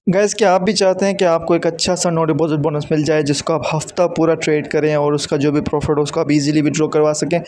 Gas क्या आप भी चाहते हैं कि आपको एक अच्छा सा नो डिपॉजिट बोनस मिल जाए जिसको आप हफ्ता पूरा ट्रेड करें और उसका जो भी प्रॉफिट हो उसको आप इजीली विड्रॉ करवा सकें।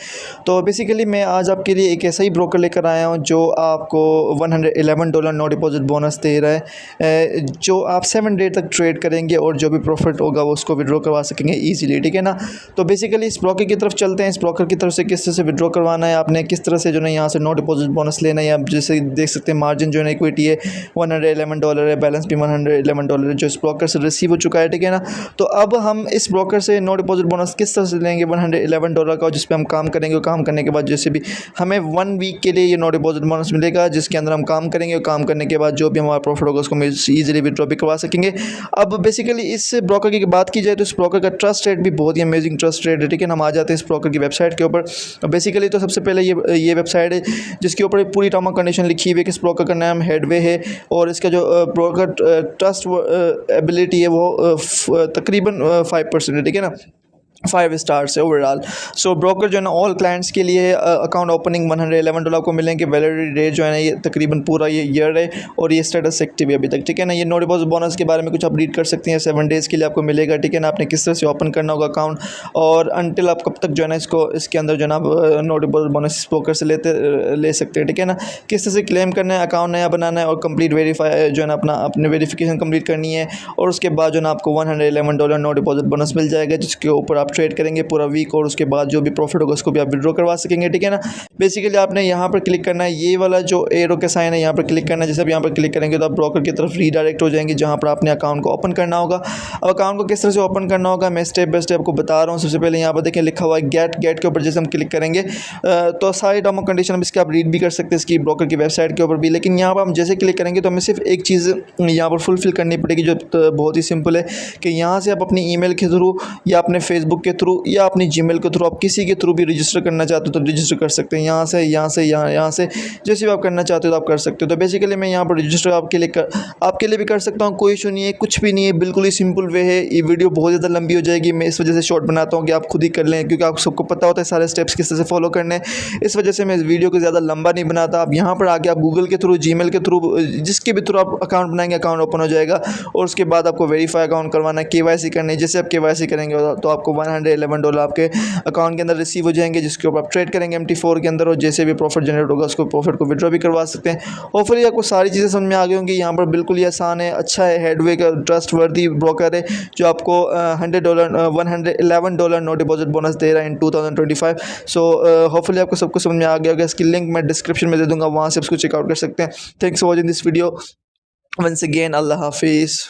तो बेसिकली मैं आज आपके लिए एक ऐसा ही ब्रोकर लेकर आया हूं जो आपको $111 नो डिपॉजिट बोनस दे रहा है, जो आप 7 डे तक ट्रेड करेंगे और जो भी प्रॉफिट होगा वो उसको विड्रॉ करवा सकेंगे ईजिली, ठीक है ना। तो बेसिकली इस ब्रोकर की तरफ चलते हैं। इस ब्रोकर की तरफ से किस तरह से विड्रॉ करवाना है, आपने किस तरह से जो है यहाँ से नो डिपॉजिट बोनस लेना है। आप जैसे देख सकते हैं मार्जिन जो है इक्विटी है $111 है, बैलेंस भी $111 जो इस ब्रोकर से रिसीव हो चुका है, ठीक है ना। तो अब हम इस ब्रोकर से नो डिपॉजिट बोनस किस तरह से लेंगे $111 का, जिस पे हम काम करेंगे और काम करने के बाद जैसे भी हमें 1 वीक के लिए ये नो डिपॉजिट बोनस मिलेगा, जिसके अंदर हम काम करेंगे और काम करने के बाद जो भी हमारा प्रॉफिट होगा उसको हम ईजिली विड्रॉ भी करवा सकेंगे। अब बेसिकली इस ब्रोकर की बात की जाए तो इस ब्रोकर का ट्रस्ट रेट भी बहुत ही अमेजिंग ट्रस्ट रेट है, ठीक है ना। हम आ जाते हैं इस ब्रोकर की वेबसाइट के ऊपर। बेसिकली तो सबसे पहले ये वेबसाइट है जिसके ऊपर पूरी टर्म एंड कंडीशन लिखी हुई है कि इस ब्रोकर का नाम हेडवे है और इसका जो ब्रोकर ट्रस्ट एबिलिटी है वो तकरीबन 5% है, ठीक है ना। 5 स्टार्स है ओवरऑल। सो ब्रोकर जो है ना ऑल क्लाइंट्स के लिए अकाउंट ओपनिंग $111 को मिलेंगे। वैलिडिटी डेट जो है ना ये तकरीबन पूरा ये ईयर है और ये स्टेटस एक्टिव है अभी तक, ठीक है ना। ये नो डिपॉजिट बोनस के बारे में कुछ आप रीड कर सकते हैं। 7 डेज़ के लिए आपको मिलेगा, ठीक है ना। आपने किस तरह से ओपन करना होगा अकाउंट और अनटिल आप कब तक जो है ना इसको इसके अंदर जो है ना नो डिपॉजिट बोनस ब्रोकर से ले सकते हैं, ठीक है ना। किस तरह से क्लेम करना है, अकाउंट नया बनाना है और कंप्लीट वेरीफाई जो है ना अपने वेरीफिकेशन कंप्लीट करनी है और उसके बाद जो है ना आपको $111 नो डिपॉजिट बोनस मिल जाएगा, जिसके ऊपर आप ट्रेड करेंगे पूरा वीक और उसके बाद जो भी प्रॉफिट होगा उसको भी आप विड्रॉ करवा सकेंगे, ठीक है ना। बेसिकली आपने यहाँ पर क्लिक करना है, ये वाला जो एरो के साइन है यहाँ पर क्लिक करना है। जैसे आप यहाँ पर क्लिक करेंगे तो आप ब्रोकर की तरफ रीडायरेक्ट हो जाएंगे जहाँ पर आपने अकाउंट को ओपन करना होगा। अब अकाउंट को किस तरह से ओपन करना होगा मैं स्टेप बाय स्टेप आपको बता रहा हूँ। सबसे पहले यहाँ पर देखें लिखा हुआ है गेट के ऊपर जैसे हम क्लिक करेंगे तो सारी टर्म एंड कंडीशन इसके आप रीड भी कर सकते हैं इसकी ब्रोकर की वेबसाइट के ऊपर भी। लेकिन यहाँ पर हम जैसे क्लिक करेंगे तो हमें सिर्फ एक चीज़ यहाँ पर फुलफिल करनी पड़ेगी जो बहुत ही सिंपल है कि यहाँ से आप अपनी ईमेल के थ्रू या अपने फेसबुक के थ्रू या अपनी जीमेल के थ्रू आप किसी के थ्रू भी रजिस्टर करना चाहते हो तो रजिस्टर कर सकते हैं। यहाँ से जैसे भी आप करना चाहते हो तो आप कर सकते हो। तो बेसिकली मैं यहाँ पर रजिस्टर आपके लिए भी कर सकता हूँ, कोई इशू नहीं है, कुछ भी नहीं है, बिल्कुल ही सिंपल वे है। ये वीडियो बहुत ज़्यादा लंबी हो जाएगी, मैं इस वजह से शॉर्ट बनाता हूँ कि आप खुद ही कर लें, क्योंकि आप सबको पता होता है सारे स्टेप्स किस तरह से फॉलो करने हैं। इस वजह से मैं इस वीडियो को ज़्यादा लंबा नहीं बनाता। आप यहाँ पर आके आप गूगल के थ्रू, जीमेल के थ्रू, जिसके भी थ्रू आप अकाउंट बनाएंगे अकाउंट ओपन हो जाएगा और उसके बाद आपको वेरीफाई अकाउंट करवाना है, KYC करनी है। जैसे आप KYC करेंगे तो आपको $111 आपके अकाउंट के अंदर रिसीव हो जाएंगे, जिसके ऊपर आप ट्रेड करेंगे MT4 के अंदर और जैसे भी प्रॉफिट जनरेट होगा उसको प्रॉफिट को विड्रॉ भी करवा सकते हैं। होपफुली आपको सारी चीज़ें समझ में आ गई होंगी। यहाँ पर बिल्कुल ही आसान है, अच्छा है, हेडवे का ट्रस्ट वर्दी ब्रोकर है जो आपको $111 नो डिपॉजिट बोनस दे रहा है इन 2025। सो होपफुली आपको सब कुछ समझ में आ गया होगा। इसकी लिंक मैं डिस्क्रिप्शन में दे दूँगा, वहाँ से उसको चेकआउट कर सकते हैं। Thanks for watching this video once again. अल्लाह हाफिज़।